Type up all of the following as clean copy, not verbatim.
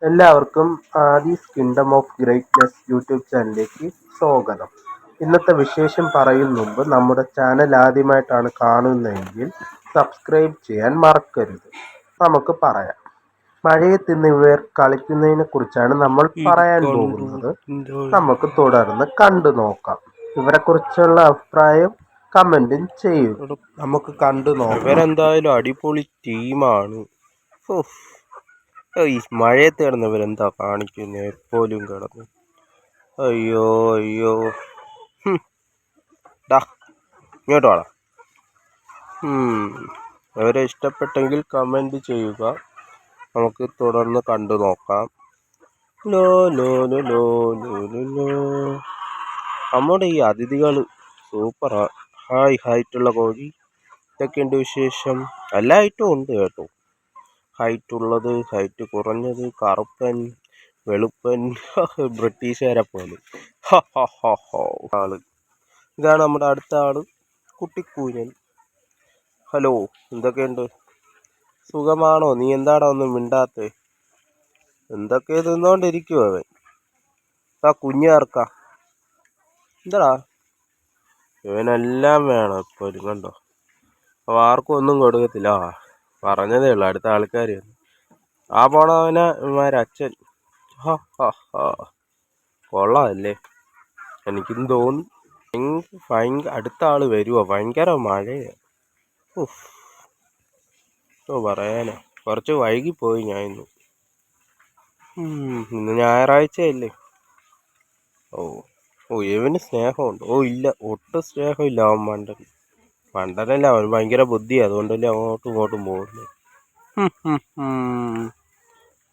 എല്ലാവർക്കും Aadhi's kingdom of greatness YouTube ചാനലിലേക്ക് സ്വാഗതം. ഇന്നത്തെ വിശേഷം പറയും മുമ്പ് നമ്മുടെ ചാനൽ ആദ്യമായിട്ടാണ് കാണുന്നതെങ്കിൽ സബ്സ്ക്രൈബ് ചെയ്യാൻ മറക്കരുത്. നമുക്ക് പറയാം. മഴയത്ത് ഇന്ന് ഇവർ കളിക്കുന്നതിനെ കുറിച്ചാണ് നമ്മൾ പറയാൻ പോകുന്നത്. നമുക്ക് തുടർന്ന് കണ്ടു നോക്കാം. ഇവരെ കുറിച്ചുള്ള അഭിപ്രായം കമന്റും ചെയ്യുക. നമുക്ക് കണ്ടു നോക്കാം. ഇവരെന്തായാലും അടിപൊളി ടീമാണ്. ഈ മഴയത്ത് കിടന്ന് ഇവരെന്താ കാണിക്കുന്നത് എപ്പോഴും കിടന്ന്. അയ്യോ അയ്യോ. ഡാ ഇങ്ങോട്ട് വേണം. അവരെ ഇഷ്ടപ്പെട്ടെങ്കിൽ കമൻറ്റ് ചെയ്യുക. നമുക്ക് തുടർന്ന് കണ്ടു നോക്കാം. ലോ ലോ ലോ ലോ ലോ ലോ. നമ്മുടെ ഈ അതിഥികൾ സൂപ്പറാ. ഹൈറ്റുള്ള കോഴി. ഇതൊക്കെയുണ്ട് വിശേഷം. എല്ലാ ഐറ്റവും ഉണ്ട് കേട്ടോ. ഹൈറ്റ് ഉള്ളത്, ഹൈറ്റ് കുറഞ്ഞത്, കറുപ്പൻ, വെളുപ്പൻ, ബ്രിട്ടീഷുകാരെ പോലെ. ആള് ഇതാണ് നമ്മുടെ അടുത്ത ആള്, കുട്ടിക്കൂഞ്ഞൻ. ഹലോ, എന്തൊക്കെയുണ്ട്? സുഖമാണോ? നീ എന്താടാ ഒന്നും മിണ്ടാത്തെ? എന്തൊക്കെ തിന്നോണ്ടിരിക്കുവോ അവൻ? ആ കുഞ്ഞാർക്ക എന്താടാ? ഇവനെല്ലാം വേണം എപ്പോഴും. കണ്ടോ? അപ്പോൾ ആർക്കും ഒന്നും കൊടുക്കത്തില്ല. പറഞ്ഞതേ ഉള്ളൂ, അടുത്ത ആൾക്കാർ. ആ പോണവനെ അച്ഛൻ. കൊള്ളാമല്ലേ? എനിക്കും തോന്നുന്നു അടുത്ത ആള് വരുവോ. ഭയങ്കര മഴയാ. പറയാനാ, കുറച്ച് വൈകിപ്പോയി ഞാൻ ഇന്ന് ഞായറാഴ്ചയല്ലേ. ഇവന് സ്നേഹമുണ്ട്. ഇല്ല, ഒട്ടും സ്നേഹമില്ല. അവൻ മണ്ടനല്ല, അവൻ ഭയങ്കര ബുദ്ധിയാണ്. അതുകൊണ്ടല്ലേ അങ്ങോട്ടും ഇങ്ങോട്ടും പോകുന്നത്.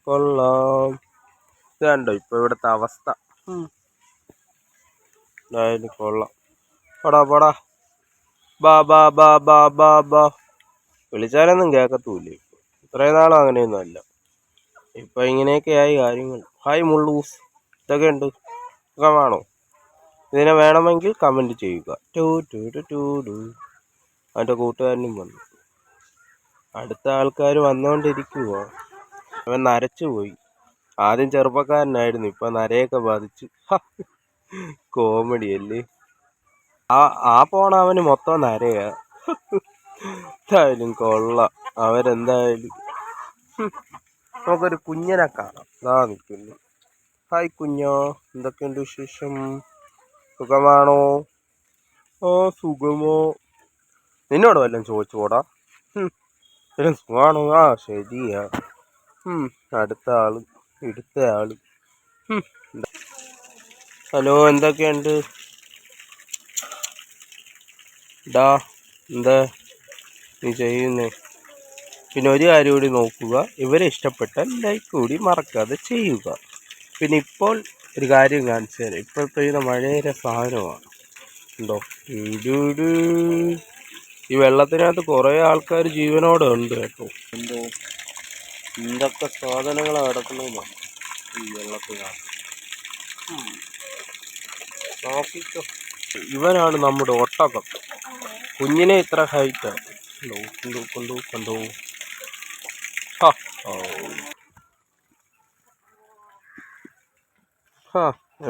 കൊള്ളാം. ഇതുണ്ടോ ഇപ്പൊ ഇവിടുത്തെ അവസ്ഥ? എന്തായാലും കൊള്ളാം. പോടാ ബാ ബാ ബാ ബാ ബാ ബാ. വിളിച്ചാലൊന്നും കേൾക്കത്തൂല്ലേ. ഇത്രയും നാളും അങ്ങനെയൊന്നും അല്ല. ഇപ്പൊ ഇങ്ങനെയൊക്കെയായി കാര്യങ്ങൾ. ഹായ് മുള്ളൂസ്, ഇതൊക്കെ ഉണ്ട്. സുഖമാണോ? ഇതിനെ വേണമെങ്കിൽ കമന്റ് ചെയ്യുക. അവൻ്റെ കൂട്ടുകാരനും വന്നു. അടുത്ത ആൾക്കാർ വന്നുകൊണ്ടിരിക്കുക. അവൻ നരച്ചു പോയി. ആദ്യം ചെറുപ്പക്കാരനായിരുന്നു, ഇപ്പൊ നരയൊക്കെ ബാധിച്ചു. കോമഡി അല്ലേ? ആ പോണ അവന് മൊത്തം നരയാ. എന്തായാലും കൊള്ളാം. അവരെന്തായാലും നമുക്കൊരു കുഞ്ഞിനെ കാണാം. നിൽക്കുന്നു. ഹായ് കുഞ്ഞോ, എന്തൊക്കെയുണ്ട് വിശേഷം? സുഖമാണോ? സുഖമോ? നിന്നോട് വല്ലതും ചോദിച്ചോടാ? സുഖമാണോ? ശരിയാ. അടുത്ത ആള്, ഇടുത്ത ആള്. ഹലോ, എന്തൊക്കെയുണ്ട്? ഡാ, എന്താ നീ ചെയ്യുന്നേ? പിന്നെ ഒരു കാര്യം കൂടി നോക്കുക, ഇവരെ ഇഷ്ടപ്പെട്ടാൽ ലൈക്ക് കൂടി മറക്കാതെ ചെയ്യുക. പിന്നെ ഇപ്പോൾ ഒരു കാര്യം കാണിച്ചു തരാം. ഇപ്പോൾ പെയ്യുന്ന മഴയുടെ സാധനമാണ്. ഉണ്ടോ? ഈ വെള്ളത്തിനകത്ത് കുറേ ആൾക്കാർ ജീവനോടെ ഉണ്ട് കേട്ടോ. എന്തോ എന്തൊക്കെ സാധനങ്ങളാണ് കിടക്കുന്നതാണ് ഈ വെള്ളത്തിനകത്ത്. നോക്കിക്കോ. ഇവനാണ് നമ്മുടെ ഒട്ടകം. കുഞ്ഞിനെ ഇത്ര ഹൈറ്റാണ്. കണ്ടോ.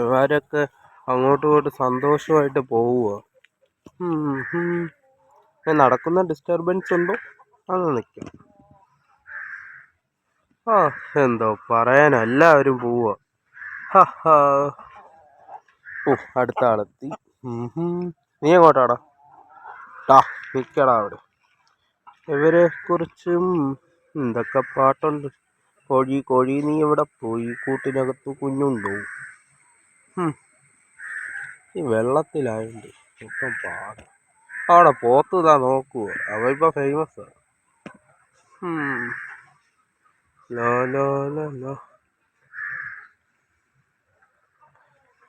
ഇവരൊക്കെ അങ്ങോട്ടും ഇങ്ങോട്ടും സന്തോഷമായിട്ട് പോവുക. നടക്കുന്ന ഡിസ്റ്റർബൻസ് ഉണ്ടോ? അങ്ങ് നിൽക്കാം. എന്തോ പറയാനോ, എല്ലാവരും പോവുക. അടുത്ത ആളെത്തി. നീ എങ്ങോട്ടാടാ? നിൽക്കടാ അവിടെ. ഇവരെ കുറിച്ചും എന്തൊക്കെ പാട്ടുണ്ട്. കോഴി നീ എവിടെ പോയി? കൂട്ടിനകത്ത് കുഞ്ഞുണ്ടോ? ഈ വെള്ളത്തിലായുണ്ട് മൊത്തം പാട. അവിടെ പോത്ത് ഇതാ നോക്കുവോ. അവ ഇപ്പൊ ഫേമസ്.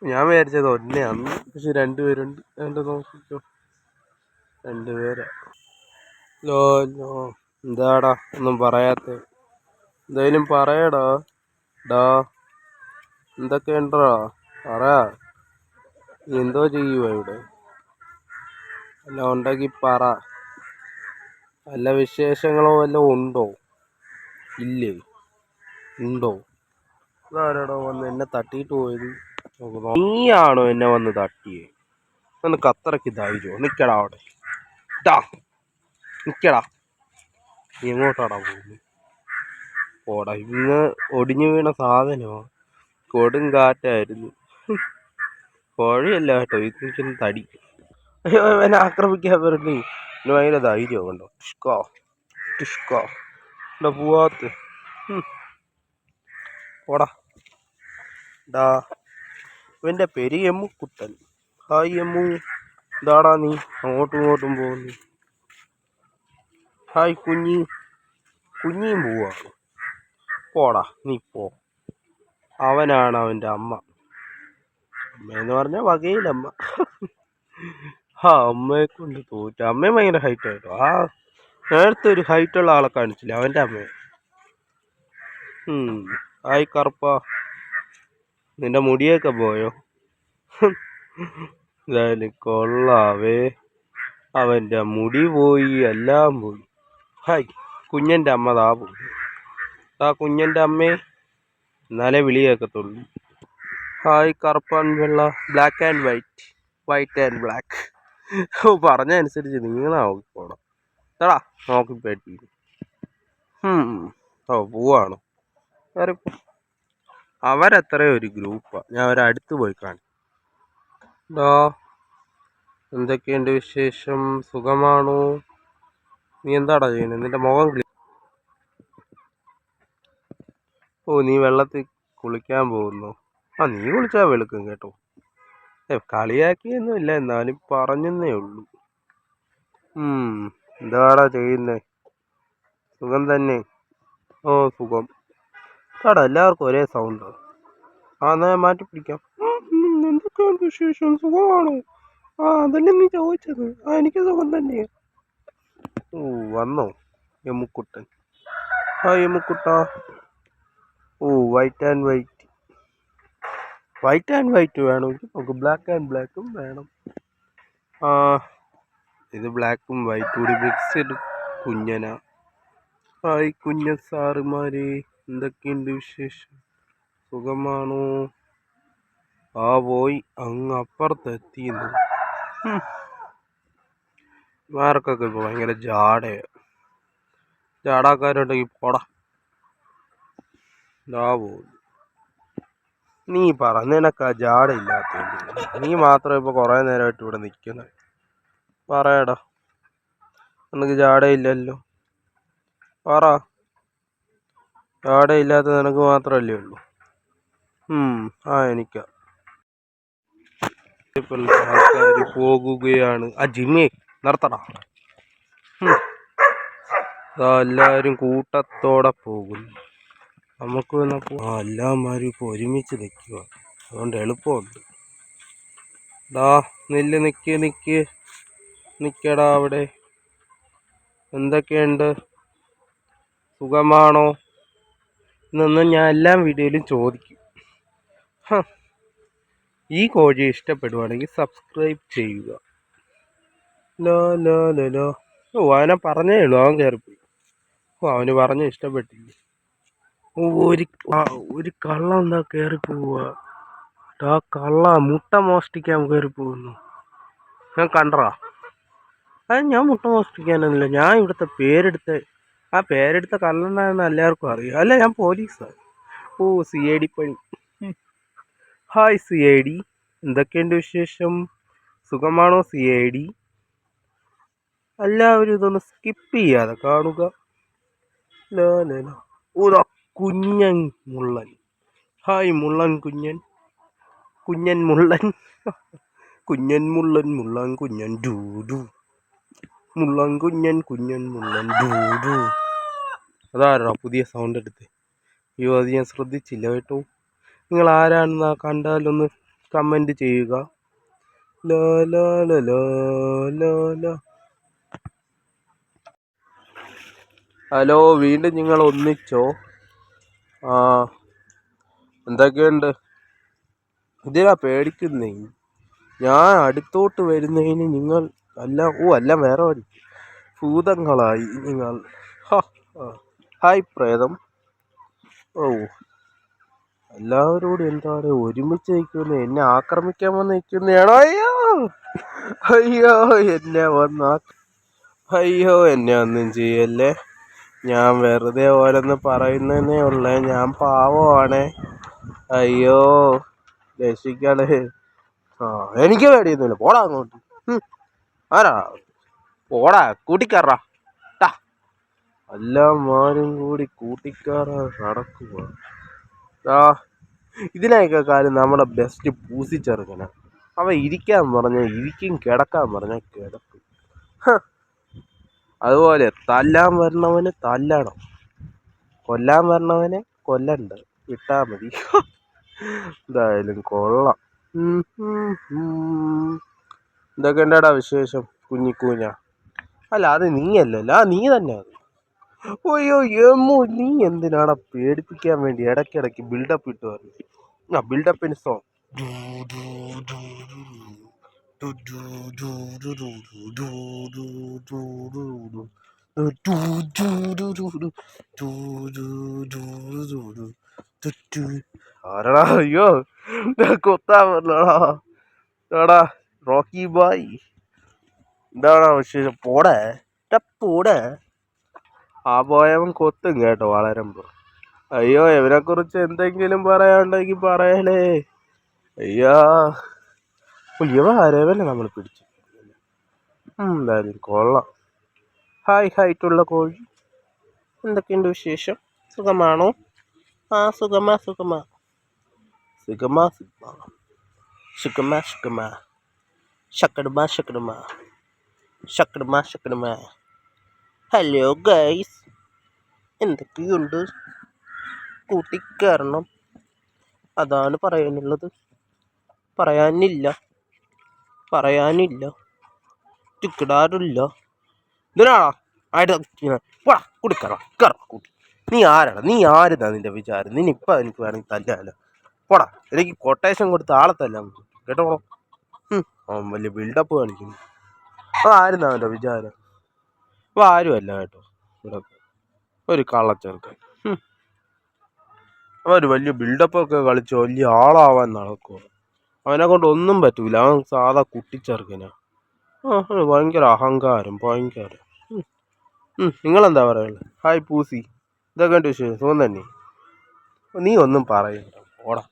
ഞാൻ വിചാരിച്ചത് ഒന്നെയാന്ന്, പക്ഷെ രണ്ടുപേരുണ്ട്. എൻ്റെ നോക്കിക്കോ, രണ്ടുപേരാ. എന്താടാ ഒന്നും പറയാത്ത? എന്തായാലും പറയടാ. എന്തൊക്കെയുണ്ടോ പറയാ. നീ എന്തോ ചെയ്യുക ഇവിടെ? അല്ല ഉണ്ടെങ്കിൽ പറ. വല്ല വിശേഷങ്ങളോ വല്ലതും ഉണ്ടോ? ഇല്ലേ? ഉണ്ടോ? ഇതാരടോ വന്ന് എന്നെ തട്ടിയിട്ട് പോയത്? നീയാണോ എന്നെ വന്ന് തട്ടിയേ? നിനക്ക് അത്രയ്ക്ക് ധൈര്യമോ? നിക്കടാ അവിടെ. നിക്കടാ. നീ എങ്ങോട്ടാടാ പോകുന്നത്? പോടാ. ഇന്ന് ഒടിഞ്ഞു വീണ സാധനമോ? കൊടുങ്കാറ്റായിരുന്നു. പുഴയല്ല കേട്ടോ, ഇതിന് തടി. അയ്യോ, എന്നെ ആക്രമിക്കാൻ പറഞ്ഞു. ഇന്ന് ഭയങ്കര ധൈര്യമോ കണ്ടോ? ടിഷ്കോ എന്താ പോവാത്ത? പോടാ. ഇവന്റെ പേര് എമ്മുക്കുട്ടൻ. ഹായ് എമ്മു, എന്താടാ നീ അങ്ങോട്ടും ഇങ്ങോട്ടും പോകുന്നു? ഹായ് കുഞ്ഞിയും പോവാണ്. പോടാ നീ പോ. അവനാണ് അവൻ്റെ അമ്മ. അമ്മയെന്ന് പറഞ്ഞാൽ വകയിലമ്മ. അമ്മയെ കൊണ്ട് തോറ്റ. അമ്മയും ഭയങ്കര ഹൈറ്റ് ആയിട്ടോ. നേരത്തെ ഒരു ഹൈറ്റുള്ള ആളെ കാണിച്ചില്ല, അവൻ്റെ അമ്മയെ. ഹായ് കറുപ്പ, നിന്റെ മുടിയൊക്കെ പോയോ? എന്തായാലും കൊള്ളാവേ, അവൻ്റെ മുടി പോയി, എല്ലാം പോയി. ഹായ് കുഞ്ഞൻ്റെ അമ്മ താ പോയി. കുഞ്ഞൻ്റെ അമ്മേ, എന്നാലേ വിളി കേൾക്കത്തുള്ളൂ. ഹായ് കറുപ്പാൻ വെള്ള, black and white and black. പറഞ്ഞ അനുസരിച്ച് നിങ്ങൾ നോക്കിപ്പോണം. എടാ നോക്കി പേട്ടി. പോവാണോ? അവരെത്രയോ ഒരു ഗ്രൂപ്പാ. ഞാൻ അവരടുത്ത് പോയി കാണും. എന്തൊക്കെയുണ്ട് വിശേഷം? സുഖമാണോ? നീ എന്താടാ ചെയ്യുന്നത്? നിന്റെ മുഖം നീ വെള്ളത്തിൽ കുളിക്കാൻ പോകുന്നു? നീ കുളിച്ചാൽ വെളുക്കും കേട്ടോ. കളിയാക്കിയൊന്നുമില്ല, എന്നാലും പറഞ്ഞെന്നേ ഉള്ളൂ. എന്താടാ ചെയ്യുന്നേ? സുഖം തന്നെ. സുഖം. എല്ലാവർക്കും ഒരേ സൗണ്ട്. എന്നാ ഞാൻ മാറ്റി പിടിക്കാം. എന്തൊക്കെയാണ് വിശേഷം? സുഖമാണോ? അതല്ലേ നീ ചോദിച്ചത്. എനിക്ക് സുഖം തന്നെ. വന്നോ എമ്മുക്കുട്ടൻ? എമ്മുക്കുട്ടാ. വൈറ്റ് ആൻഡ് വൈറ്റ് വേണമെങ്കിൽ നമുക്ക് ബ്ലാക്ക് ആൻഡ് ബ്ലാക്കും വേണം. ഇത് ബ്ലാക്കും വൈറ്റും കൂടി മിക്സ്ഡ് കുഞ്ഞനാ. ഹായ് കുഞ്ഞ സാറുമാരെ, എന്തൊക്കെയുണ്ട് വിശേഷം? സുഖമാണോ? പോയി അങ്ങ് അപ്പുറത്തെത്തിയെന്ന്. മാർക്കൊക്കെ ഇപ്പോൾ ഭയങ്കര ജാടാക്കാരുണ്ടെങ്കിൽ പോടാ. പോകുന്നു. നീ പറ, നിനക്കാ ജാടയില്ലാത്ത? നീ മാത്രം ഇപ്പോൾ കുറേ നേരമായിട്ട് ഇവിടെ നിൽക്കുന്നത്. പറയടാ, നിനക്ക് ജാടയില്ലല്ലോ. പറ. ജാടയില്ലാത്ത നിനക്ക് മാത്രമല്ലേ ഉള്ളൂ? എനിക്കാ. ആൾക്കാർ പോകുകയാണ്. ജിമ്മി നിർത്തടാ. എല്ലാവരും കൂട്ടത്തോടെ പോകുന്നു. നമുക്ക് എല്ലാവരും ഇപ്പോൾ ഒരുമിച്ച് നിൽക്കുക, അതുകൊണ്ട് എളുപ്പമുണ്ട്. നിക്കടാ അവിടെ. എന്തൊക്കെയുണ്ട്? സുഖമാണോ എന്നൊന്നും ഞാൻ എല്ലാ വീഡിയോയിലും ചോദിക്കും. ഈ കോഴി ഇഷ്ടപ്പെടുവാണെങ്കിൽ സബ്സ്ക്രൈബ് ചെയ്യുക. അവനെ പറഞ്ഞേ ഉള്ളൂ, അവൻ കയറിപ്പോയി. അവന് പറഞ്ഞ് ഇഷ്ടപ്പെട്ടില്ല. ഒരു കള്ള എന്താ കയറി പോവുക? കള്ള മുട്ട മോഷ്ടിക്കാൻ കയറി പോകുന്നു. ഞാൻ കണ്ടറാ. ഞാൻ മുട്ട മോഷ്ടിക്കാനൊന്നുമില്ല. ഞാൻ ഇവിടുത്തെ പേരെടുത്ത കള്ളനാണെന്ന് എല്ലാവർക്കും അറിയാം. അല്ല, ഞാൻ പോലീസാണ്. CID പണി. ഹായ് CID, എന്തൊക്കെയുണ്ട് വിശേഷം? സുഖമാണോ CID? എല്ലാവരും ഇതൊന്ന് സ്കിപ്പ് ചെയ്യാതെ കാണുക. കുഞ്ഞൻ മുള്ളൻ. ഹായ് മുള്ളൻ കുഞ്ഞൻ മുള്ളൻ. മുള്ളൻ കുഞ്ഞൻ ഡൂഡു. മുള്ളൻ കുഞ്ഞൻ ഡൂഡു. അതാരാ പുതിയ സൗണ്ട് എടുത്ത്? അത് ഞാൻ ശ്രദ്ധിച്ചില്ല കേട്ടോ. നിങ്ങൾ ആരാണെന്ന് കണ്ടാലൊന്ന് കമൻറ്റ് ചെയ്യുക. ഹലോ, വീണ്ടും നിങ്ങൾ ഒന്നിച്ചോ? എന്തൊക്കെയുണ്ട്? ഇതിനാ പേടിക്കുന്നേ? ഞാൻ അടുത്തോട്ട് വരുന്നതിന് നിങ്ങൾ എല്ലാം വേറെ വഴി ഭൂതങ്ങളായി നിങ്ങൾ. ഹായ് പ്രേതം. എല്ലാവരും കൂടി എന്താണ് ഒരുമിച്ച് നിൽക്കുന്നു, എന്നെ ആക്രമിക്കാൻ വന്ന് നിൽക്കുന്നതാണോ? അയ്യോ അയ്യോ, എന്നെ അയ്യോ, എന്നെ ഒന്നും ചെയ്യല്ലേ. ഞാൻ വെറുതെ ഓരോന്ന് പറയുന്നതേ ഉള്ളേ, ഞാൻ പാവമാണേ. അയ്യോ, രക്ഷിക്കളേ. എനിക്ക് പേടിയൊന്നുമില്ല, പോടാ അങ്ങോട്ട്. ആരാ പോടാ, കൂട്ടിക്കയറാ. എല്ലാമാരും കൂടി കൂട്ടിക്കയറാ നടക്കുക. ഇതിനൊക്കെ കാര്യം നമ്മുടെ ബെസ്റ്റ് പൂസിച്ചെറുക്കനാ. അവ ഇരിക്കാൻ പറഞ്ഞ ഇരിക്കും, കിടക്കാൻ പറഞ്ഞ കിടക്കും. അതുപോലെ തല്ലാൻ വരണവന് തല്ലണം, കൊല്ലാൻ വരണവനെ കൊല്ലണ്ട, വിട്ടാ മതി. എന്തായാലും കൊള്ളാം. എന്തൊക്കെ ഉണ്ടടാ വിശേഷം കുഞ്ഞിക്കൂഞ്ഞ? അല്ല, അത് നീയല്ലല്ലോ, നീ തന്നെ അത്. അയ്യോ എമ്മോ, നീ എന്തിനാടാ പേടിപ്പിക്കാൻ വേണ്ടി ഇടയ്ക്കിടയ്ക്ക് ബിൽഡപ്പ് ഇട്ട് പറഞ്ഞു? ബിൽഡപ്പിന് സോങ്. ആരടാ? അയ്യോ, കൊത്താൻ പറഞ്ഞോടാ റോക്കി ബായ്. എന്താണോ വിശേഷം? പോടെ. ആ പോയവൻ കൊത്തും കേട്ടോ വളരുമ്പോ. അയ്യോ, ഇവനെ കുറിച്ച് എന്തെങ്കിലും പറയാനുണ്ടെങ്കിൽ പറയലേ. അയ്യോ, ഇവനെ നമ്മൾ പിടിച്ചു. എന്തായാലും കൊള്ളാം. ഹായ് ഹൈറ്റുള്ള കോഴി, എന്തൊക്കെയുണ്ട് വിശേഷം? സുഖമാണോ? സുഖമാ. ശക്കടുമാ. ഹലോ ഗൈസ്, എന്തൊക്കെയുണ്ട്? കൂട്ടിക്കയറണം, അതാണ് പറയാനുള്ളത്. പറയാനില്ല ടിക്കിടാറില്ല. ഇതിനാണോ പോടാ, കൂട്ടിക്കയറാ. കൂട്ടി. നീ ആരുന്നാ നിന്റെ വിചാരം? നിന്നിപ്പ എനിക്ക് വേണമെങ്കിൽ തല്ലാലോ. പോടാ, എനിക്ക് കൊട്ടേഷൻ കൊടുത്ത് ആളെ തല്ലാൻ കേട്ടോ. അവൻ വലിയ ബിൽഡപ്പ് കാണിക്കുന്നു. അതാരുന്നാ അവൻ്റെ വിചാരം? അപ്പോൾ ആരുമല്ല കേട്ടോ, ഇവിടെ ഒരു കള്ളച്ചെറുക്കൻ. അവര് വലിയ ബിൽഡപ്പൊക്കെ കളിച്ച് വലിയ ആളാവാൻ നടക്കുക. അവനെ കൊണ്ട് ഒന്നും പറ്റൂല, അവൻ സാധാ കുട്ടിച്ചെറുക്കനാ. ഭയങ്കര അഹങ്കാരം, ഭയങ്കര. നിങ്ങളെന്താ പറയുള്ളത്? ഹായ് പൂസി, ഇതൊക്കെ ഉണ്ട് വിഷയം? സുഖം തന്നെ. നീ ഒന്നും പറയണ്ട, ഓടാ.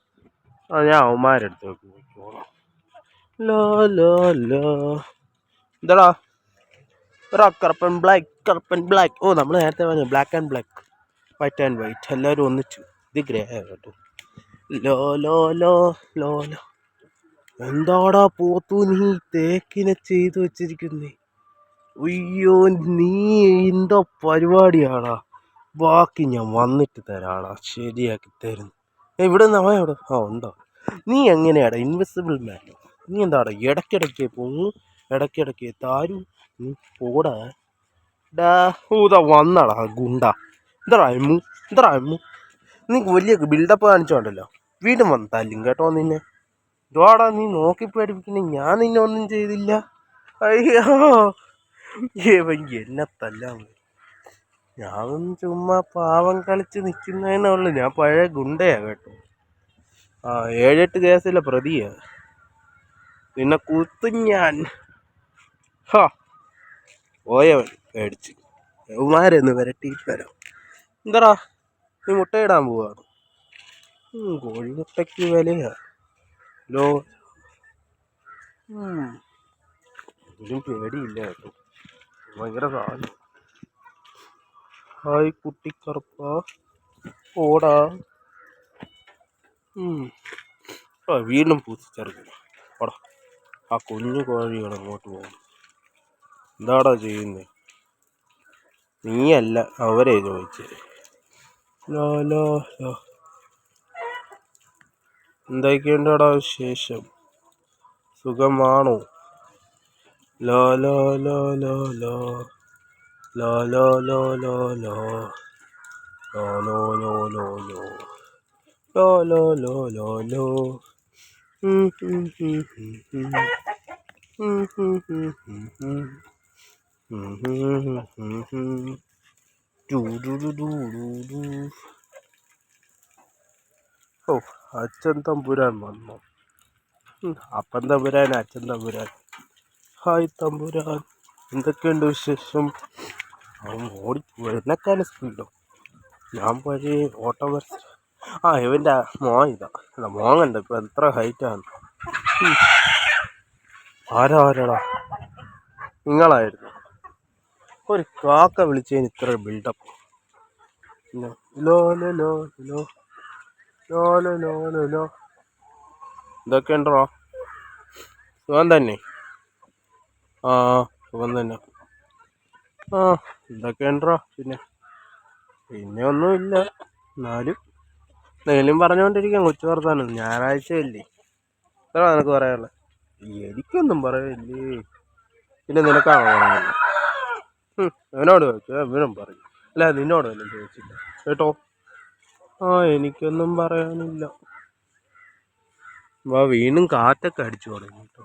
ഞാൻ അവന്മാരെടുത്ത് പോയിക്കോളാം. എന്താടാ കറുപ്പൻ ബ്ലാക്ക്. നമ്മൾ നേരത്തെ പറഞ്ഞു black and black, white and white, എല്ലാവരും ഒന്നിച്ചു. ഇത് ഗ്രേ കേട്ടോ. ലോ. എന്താടാ പോത്തു, നീ തേക്കിനെ ചെയ്തു വെച്ചിരിക്കുന്നേ? അയ്യോ, നീ എന്തോ പരിപാടിയാടാ. ബാക്കി ഞാൻ വന്നിട്ട് തരാടാ, ശരിയാക്കി തരുന്നു. ഇവിടെ നിന്ന് അവൻ എവിടെ? ഉണ്ടോ? നീ എങ്ങനെയാടാ ഇൻവിസിബിൾ മാൻ? നീ എന്താടാ ഇടയ്ക്കിടയ്ക്ക് പോന്നു, ഇടയ്ക്കിടയ്ക്ക് താരും? പോടാ വന്നടാ ഗുണ്ട. എന്താ നീ വലിയ ബിൽഡപ്പ് കാണിച്ചോണ്ടല്ലോ, വീണ്ടും വന്ന് തല്ലും കേട്ടോ നിന്നെ. ഇതോടാ നീ നോക്കി പേടിപ്പിക്കുന്നേ, ഞാൻ നിന്നെ ഒന്നും ചെയ്തില്ല. അയ്യോ, എന്നെ തല്ലാൻ. ഞാൻ ചുമ്മാ പാവം കളിച്ച് നിൽക്കുന്നതിനുള്ളു, ഞാൻ പഴയ ഗുണ്ടയാ കേട്ടോ. 7-8 കേസിലെ പ്രതിയാ. നിന്നെ കുത്തും ഞാൻ. പോയവൻ പേടിച്ച്. യവന്മാരെന്ന് വരട്ടിയിട്ട് വരാം. എന്താടാ നീ മുട്ടയിടാൻ പോവാണ്? കോഴിമുട്ടയ്ക്ക് വിലയാ. ഇതിനും പേടിയില്ല കേട്ടോ, ഭയങ്കര സാധനം. ഹായ് കുട്ടിക്കറുപ്പാ, ഓടാ. വീണ്ടും പൂച്ചിച്ചെറുക്കണ. ഓടാ, ആ കുഞ്ഞു കോഴികൾ അങ്ങോട്ട് പോകും. എന്താടാ ചെയ്യുന്നേ? നീയല്ല, അവരെ ചോദിച്ചേ. എന്തൊക്കെയുണ്ടടാ വിശേഷം? സുഖമാണോ? ലോ. ഓ, അച്ഛൻ തമ്പുരാൻ വന്നു. അപ്പൻ തമ്പുരാൻ, അച്ഛൻ തമ്പുരാൻ. ഹായ് തമ്പുരാൻ, എന്തൊക്കെയുണ്ട് വിശേഷം? അവൻ ഓടി എന്നെക്കാളും സ്പീഡോ? ഞാൻ പഴയ ഓട്ടം മത്സരം. ഇവൻ്റെ മോൻ ഇതാ. അല്ല, മോൻ കണ്ട ഇപ്പം എത്ര ഹൈറ്റാണ്. ആരാടാ? നിങ്ങളായിരുന്നു. ഒരു കാക്ക വിളിച്ചതിന് ഇത്ര ബിൽഡപ്പ്. ലോ ലോ ലോ ലോ ലോ ലോ ലോ ലോ ലോ. ഇതൊക്കെ ഉണ്ടോ? സുഖം തന്നെ. സുഖം തന്നെ. ഇതൊക്കെ ഉണ്ടോ? പിന്നെ ഒന്നുമില്ല. എന്നാലും എന്തെങ്കിലും പറഞ്ഞുകൊണ്ടിരിക്കാം. കൊച്ചു വർത്താനം. ഞായറാഴ്ചയല്ലേ. എത്ര നിനക്ക് പറയാനുള്ളത്? എനിക്കൊന്നും പറയില്ലേ. പിന്നെ നിനക്കാണോ പറയാനുള്ളത്? അവനോട് ചോദിച്ചോ, അവനും പറയും. അല്ല, നിന്നോട് വല്ലതും ചോദിച്ചില്ല കേട്ടോ. എനിക്കൊന്നും പറയാനില്ല. വീണ്ടും കാറ്റൊക്കെ അടിച്ചു തുടങ്ങി കേട്ടോ.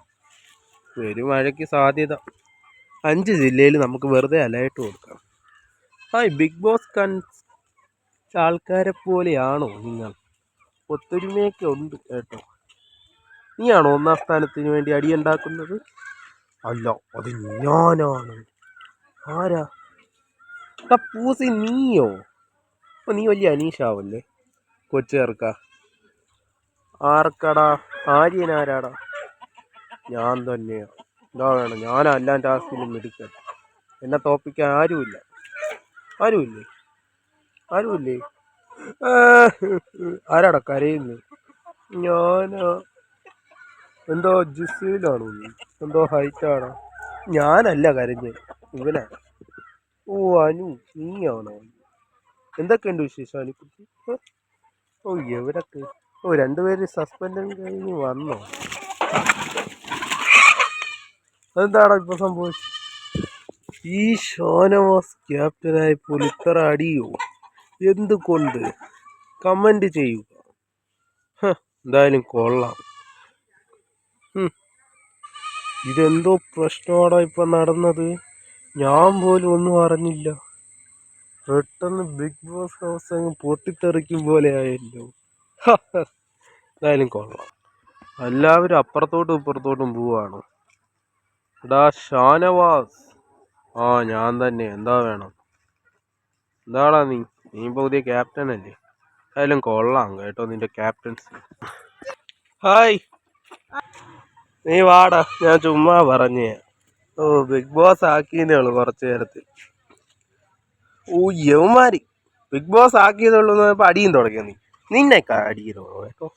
ഒരു മഴയ്ക്ക് സാധ്യത. 5 ജില്ലയിൽ നമുക്ക് വെറുതെ അലേർട്ട് കൊടുക്കാം. ബിഗ് ബോസ് ആൾക്കാരെ പോലെയാണോ നിങ്ങൾ? ഒത്തൊരുമയൊക്കെ ഉണ്ട് കേട്ടോ. നീയാണോ 1-ാം സ്ഥാനത്തിന് വേണ്ടി അടിയുണ്ടാക്കുന്നത്? അല്ല, അത് ഞാനാണ്. ആരാ? പൂസി, നീയോ? നീ വലിയ അനീഷാവല്ലേ കൊച്ചേർക്ക. ആർക്കടാ? ആര്യനാരാടാ? ഞാൻ തന്നെയാ. എന്താ വേണം? ഞാനാ എല്ലാം ടാസ്കിലും എടുക്കാൻ. എന്നെ തോപ്പിക്കാൻ ആരുമില്ലേ? ആരാടാ കരയുന്നത്? ഞാനാ. എന്തോ ജിസിയിലാണോ നീ? എന്തോ ഹൈറ്റാണോ? ഞാനല്ല കരഞ്ഞ്, ഇവനാ. അനു, നീയാണോ? എന്തൊക്കെയുണ്ട് വിശേഷം അനുക്കുട്ടി? എവരൊക്കെ? രണ്ടുപേര് സസ്പെൻഷൻ കഴിഞ്ഞ് വന്നോ? അതെന്താടാ ഇപ്പൊ സംഭവിച്ചത്? ഈ ഷാനവാസ് ക്യാപ്റ്റനായപ്പോൾ ഇത്ര അടിയോ? എന്തുകൊണ്ട്? കമന്റ് ചെയ്യുക. എന്തായാലും കൊള്ളാം. ഇതെന്തോ പ്രശ്നമാടാ ഇപ്പൊ നടന്നത്. ഞാൻ പോലും ഒന്നും അറിഞ്ഞില്ല. പെട്ടെന്ന് ബിഗ് ബോസ് ഹൗസ് അങ്ങ് പൊട്ടിത്തെറിക്കും പോലെ ആയല്ലോ. എന്തായാലും കൊള്ളാം. എല്ലാവരും അപ്പുറത്തോട്ടും ഇപ്പുറത്തോട്ടും പോവാണ്. എടാ ഷാനവാസ്. ഞാൻ തന്നെ. എന്താ വേണം? എന്താടാ നീ പുതിയ ക്യാപ്റ്റൻ അല്ലേ? എന്തായാലും കൊള്ളാം കേട്ടോ നിന്റെ ക്യാപ്റ്റൻസി. ഹായ്, നീ വാടാ. ഞാൻ ചുമ്മാ പറഞ്ഞേ. ബിഗ് ബോസ് ആക്കിയതേ ഉള്ളു കുറച്ചു നേരത്തിൽ. യവന്മാര് ബിഗ് ബോസ് ആക്കിയതുള്ളൂ എന്ന് അടിയും തുടങ്ങിയ നിന്നെയൊക്കെ അടിയതോ കേട്ടോ.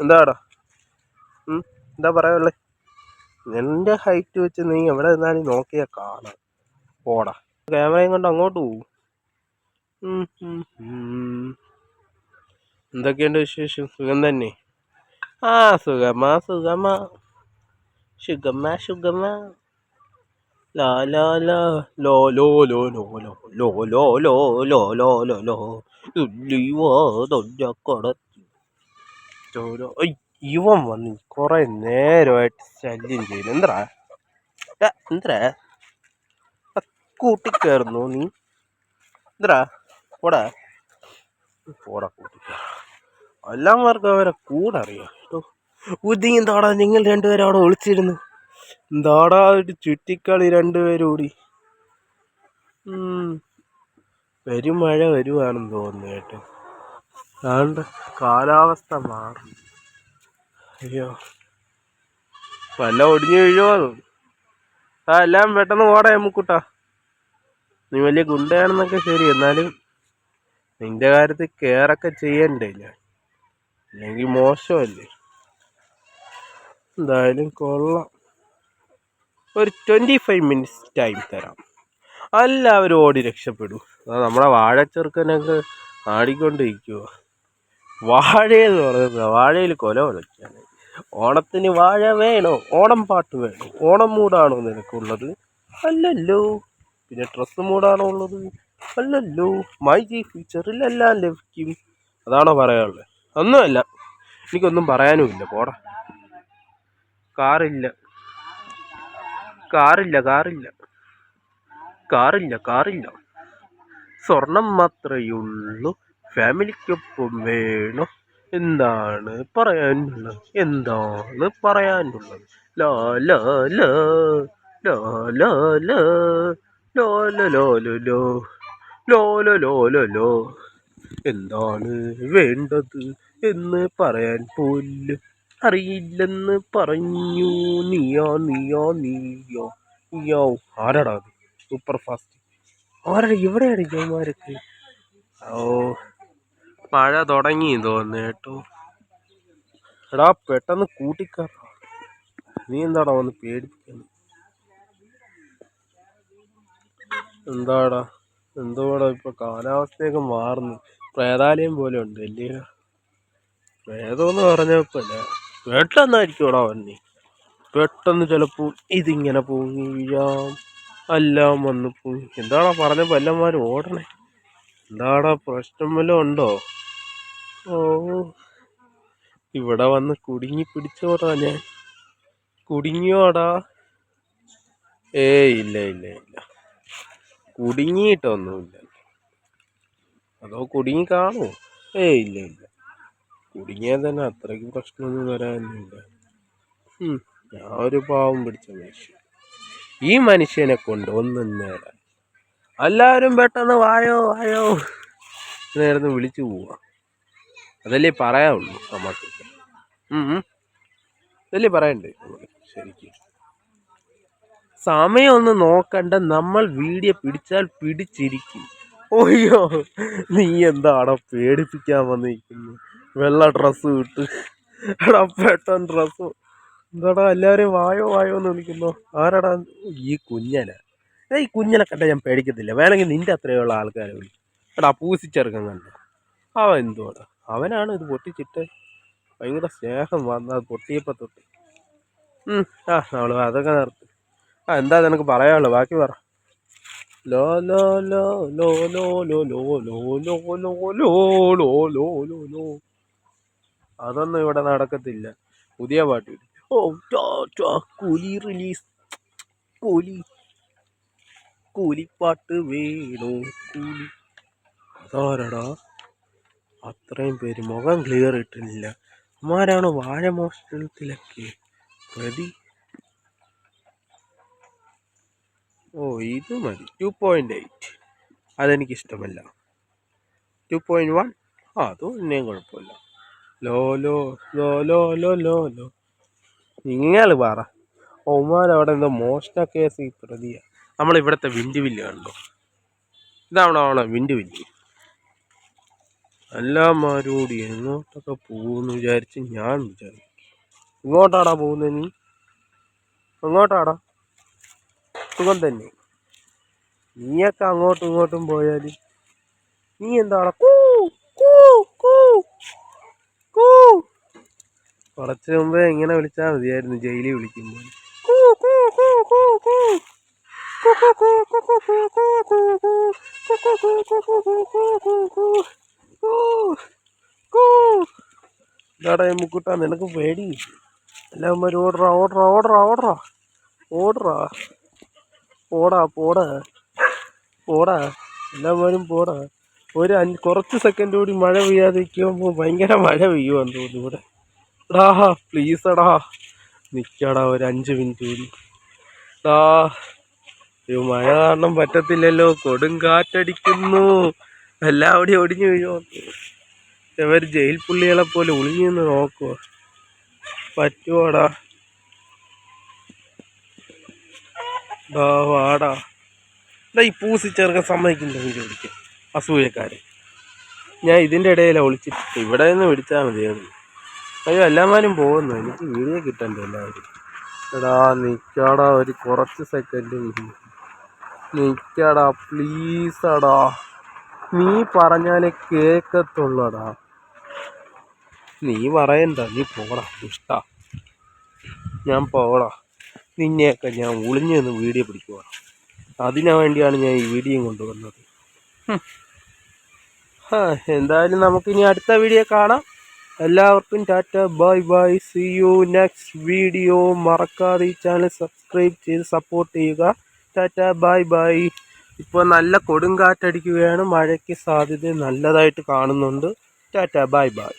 എന്താടാ? എന്താ പറയാനുള്ളത്? എന്റെ ഹൈറ്റ് വെച്ച് നീ എവിടെ നിന്നാലും നോക്കിയാ കാണാം. പോടാ, ക്യാമറയും കൊണ്ട് അങ്ങോട്ട് പോവും. എന്തൊക്കെയുണ്ട് വിശേഷം? സുഖം തന്നെ. സുഖമാ സുഖമാ. ലാ ലാ ലാ ലോ ലോ ലോ ലോ ലോ ലോ ലോ ലോ ലോ ലോ ലോ ലോ ഇവൻ വന്ന് കൊറേ നേരമായിട്ട് ശല്യം ചെയ്യുന്നു. എന്തരാ കൂട്ടിക്കയറുന്നു നീ? പോടാ കൂട്ടിക്കയറ. എല്ലാവർക്കും അവരെ കൂടെ അറിയാം കേട്ടോ. എന്താടാ നിങ്ങൾ രണ്ടുപേരും അവിടെ ഒളിച്ചിരുന്നു? എന്താടാ ഒരു ചുറ്റിക്കളി രണ്ടുപേരൂടി? പെരുമഴ വരുവാണെന്ന് തോന്നുന്നു കേട്ടോ. അതുകൊണ്ട് കാലാവസ്ഥ മാറും. അയ്യോ, വല്ല ഒടിഞ്ഞു വീഴുമോ? എല്ലാം പെട്ടെന്ന് പോടാ മുക്കുട്ടാ. നീ വലിയ ഗുണ്ടയാണെന്നൊക്കെ ശരി, എന്നാലും നിന്റെ കാര്യത്തിൽ കെയറൊക്കെ ചെയ്യണ്ടേ ഞാൻ? അല്ലെങ്കിൽ മോശമല്ലേ? എന്തായാലും കൊള്ളാം. ഒരു 25 മിനിറ്റ്സ് ടൈം തരാം. എല്ലാവരും ഓടി രക്ഷപ്പെടൂ. നമ്മുടെ വാഴച്ചെറുക്കനൊക്കെ ആടിക്കൊണ്ടിരിക്കുക. വാഴയെന്ന് പറയുന്നത് വാഴയിൽ കൊല വിളിക്കാണ്. ഓണത്തിന് വാഴ വേണോ? ഓണം പാട്ട് വേണോ? ഓണം മൂടാണോ നിനക്കുള്ളത്? അല്ലല്ലോ. പിന്നെ ഡ്രസ്സ് മൂടാണോ ഉള്ളത്? അല്ലല്ലോ. മൈ ജി ഫീച്ചറിൽ എല്ലാം ലഭിക്കും. അതാണോ പറയാനുള്ളത്? ഒന്നുമല്ല, എനിക്കൊന്നും പറയാനുമില്ല. പോടാ. കാറില്ല. സ്വർണം മാത്രയുള്ളൂ, ഫാമിലിക്കൊപ്പം വേണോ? എന്താണ് പറയാനുള്ളത്? എന്താണ് പറയാനുള്ളത്? ലാ ലാ ലാ ലാ ലാ ലാ ലോ ലോ ലോ ലോ ലോ ലോ ലോ ലോ ലോ ലോ. എന്താണ് വേണ്ടത് എന്ന് പറയാൻ പോലും അറിയില്ലെന്ന് പറഞ്ഞു. നീയോ നീയോ നീയോ നീയോ. ആരാടാ അത്? Super fast. ആരാടാ? എവിടെയാണ് ഇവന്മാരൊക്കെ? ഓ, മഴ തുടങ്ങി തോന്നുന്നു കേട്ടോ. എടാ പെട്ടെന്ന് കൂട്ടിക്കറ. നീ എന്താടാ വന്ന് പേടിപ്പിക്കുന്നു? എന്താടാ എന്തോടാ ഇപ്പൊ കാലാവസ്ഥയൊക്കെ മാറുന്നു. പ്രേതാലയം പോലെ ഉണ്ട് അല്ലേ? പ്രേതമെന്ന് പറഞ്ഞപ്പോല്ല, പെട്ടെന്നായിരിക്കുമോടാ വന്നി. പെട്ടെന്ന് ചിലപ്പോൾ ഇതിങ്ങനെ പൊങ്ങി വീഴാം, എല്ലാം വന്ന് പൊങ്ങി. എന്താടാ പറഞ്ഞപ്പോ എല്ലാമാരും ഓടണേ? എന്താടാ പ്രശ്നം വല്ലതും ഉണ്ടോ? ഓ, ഇവിടെ വന്ന് കുടുങ്ങി പിടിച്ചോടാ ഞാൻ. കുടുങ്ങിയോടാ? ഇല്ല ഇല്ല ഇല്ല, കുടുങ്ങിയിട്ടൊന്നുമില്ല. അതോ കുടുങ്ങി കാണുമോ? ഇല്ല ഇല്ല, കുടുങ്ങിയാൽ തന്നെ അത്രയ്ക്ക് പ്രശ്നമൊന്നും വരാനില്ല. ഞാൻ ഒരു പാവം പിടിച്ച മനുഷ്യൻ. ഈ മനുഷ്യനെ കൊണ്ട് ഒന്നും നേടാൻ. എല്ലാവരും പെട്ടെന്ന് വായോ വായോ നേർന്ന് വിളിച്ചു പോവാ. അതല്ലേ പറയാനുള്ളൂ നമുക്കൊക്കെ. അതല്ലേ പറയണ്ടേ ശരിക്കും. സമയം ഒന്ന് നോക്കണ്ട, നമ്മൾ വീഡിയോ പിടിച്ചാൽ പിടിച്ചിരിക്കും. ഓയ്യോ, നീ എന്താടാ പേടിപ്പിക്കാൻ വന്നിരിക്കുന്നു? വെള്ള ഡ്രസ്സ് ഇട്ട് എടാ പെട്ടെന്ന് ഡ്രസ്സ്. എന്താടാ എല്ലാവരും വായോ വായോ എന്ന് വിളിക്കുന്നു? ആരാടാ? ഈ കുഞ്ഞന. ഈ കുഞ്ഞനെ കണ്ട ഞാൻ പേടിക്കത്തില്ല. വേണമെങ്കിൽ നിന്റെ അത്രയുള്ള ആൾക്കാരെ വിളിക്കും. എടാ പൂസിച്ചെറുക്കം കണ്ട അവൻ എന്തുവാടാ? അവനാണ് ഇത് പൊട്ടിച്ചിട്ട് ഭയങ്കര സ്നേഹം വന്നത് പൊട്ടിയപ്പോ തൊട്ട്. നമ്മള് അതൊക്കെ നിർത്തി. എന്താ നിനക്ക് പറയാനുള്ളത്? ബാക്കി പറ. ലോ ലോ ലോ ലോ ലോ ലോ ലോ ലോ ലോ ലോ ലോ ലോ ലോ ലോ ലോ. അതൊന്നും ഇവിടെ നടക്കത്തില്ല. പുതിയ പാട്ട്. ഓ കൂലി റിലീസ്. കൂലി കൂലിപ്പാട്ട് വേണോ? കൂലി. അതാരടാ അത്രയും പേര്? മുഖം ക്ലിയർ ഇട്ടില്ല. അമ്മാരാണ് വാഴ മോഷണത്തിലൊക്കെ പ്രതി. ഓ, ഇത് മതി. 2.8 അതെനിക്കിഷ്ടമല്ല. 2.1 അതും ഇന്നേം കുഴപ്പമില്ല. ലോ ലോ ലോ ലോ ലോ ലോ ലോ. നിങ്ങൾ പറ. ഒമാരവിടെ എന്തോ മോഷണ കേസ് പ്രതിയാ. നമ്മളിവിടുത്തെ വിൻഡ് വില്ല് കണ്ടോ? ഇതാവണോ വിൻഡ് വില്ല്? എല്ലാമാരോടി എങ്ങോട്ടൊക്കെ പോകുന്നു വിചാരിച്ച് ഞാൻ വിചാരിച്ചു. ഇങ്ങോട്ടാടാ പോകുന്നത് നീ? അങ്ങോട്ടാടാ? സുഖം തന്നെ. നീയൊക്കെ അങ്ങോട്ടും ഇങ്ങോട്ടും പോയാൽ നീ എന്താടാ? കുറച്ച് മുമ്പേ ഇങ്ങനെ വിളിച്ചാൽ മതിയായിരുന്നു, ജയിലിൽ വിളിക്കുമ്പോൾ. എന്താടാ മുക്കുട്ടാ, നിനക്ക് പേടി? എല്ലാവരും ഓടറാ ഓടറാ ഓടറാ ഓടറാ ഓടറാ. പോടാ പോടാ പോടാ, എല്ലാവരും പോടാ. കുറച്ച് സെക്കൻഡ് കൂടി മഴ പെയ്യാതിരിക്കുമ്പോൾ ഭയങ്കര മഴ പെയ്യുമെന്ന് തോന്നുന്നു ഇവിടെ. എടാ പ്ലീസ് എടാ നിൽക്കടാ ഒരു 5 മിനിറ്റ് കൂടി. മഴ കാരണം പറ്റത്തില്ലല്ലോ, കൊടുങ്കാറ്റടിക്കുന്നു. എല്ലാവിടെയും ഒടിഞ്ഞു വീഴുമോ? ഇവർ ജയിൽ പുള്ളികളെ പോലെ ഒളിഞ്ഞു നിന്ന് നോക്കുവോ? പറ്റുവാടാ? വാടാ. ഈ പൂസിച്ചേർക്കാൻ സമ്മതിക്കുന്നുണ്ടെങ്കിൽ വിളിക്കാം അസൂയക്കാരെ. ഞാൻ ഇതിൻ്റെ ഇടയിലാണ് ഒളിച്ചിട്ട്. ഇവിടെ നിന്ന് പിടിച്ചാൽ മതിയായിരുന്നു. അയ്യോ, എല്ലാവരും പോകുന്നു. എനിക്ക് വീഡിയോ കിട്ടണ്ടേ എല്ലാവരും. എടാ നിൽക്കാടാ ഒരു കുറച്ച് സെക്കൻഡ് നിൽക്കാടാ പ്ലീസടാ. നീ പറഞ്ഞാലേ കേൾക്കത്തുള്ളടാ. നീ പറയണ്ട, നീ പോടാ ഇഷ്ടാ. ഞാൻ പോടാ. നിന്നെയൊക്കെ ഞാൻ ഒളിഞ്ഞു നിന്ന് വീഡിയോ പിടിക്കുവാ. അതിനു വേണ്ടിയാണ് ഞാൻ ഈ വീഡിയോ കൊണ്ടുവന്നത്. എന്തായാലും നമുക്കിനി അടുത്ത വീഡിയോ കാണാം. എല്ലാവർക്കും tata bye bye. See you next video. മറക്കാതെ ഈ ചാനൽ സബ്സ്ക്രൈബ് ചെയ്ത് സപ്പോർട്ട് ചെയ്യുക. Tata bye bye. ഇപ്പോൾ നല്ല കൊടുങ്കാറ്റടിക്കുകയാണ്. മഴയ്ക്ക് സാധ്യത നല്ലതായിട്ട് കാണുന്നുണ്ട്. Tata bye by.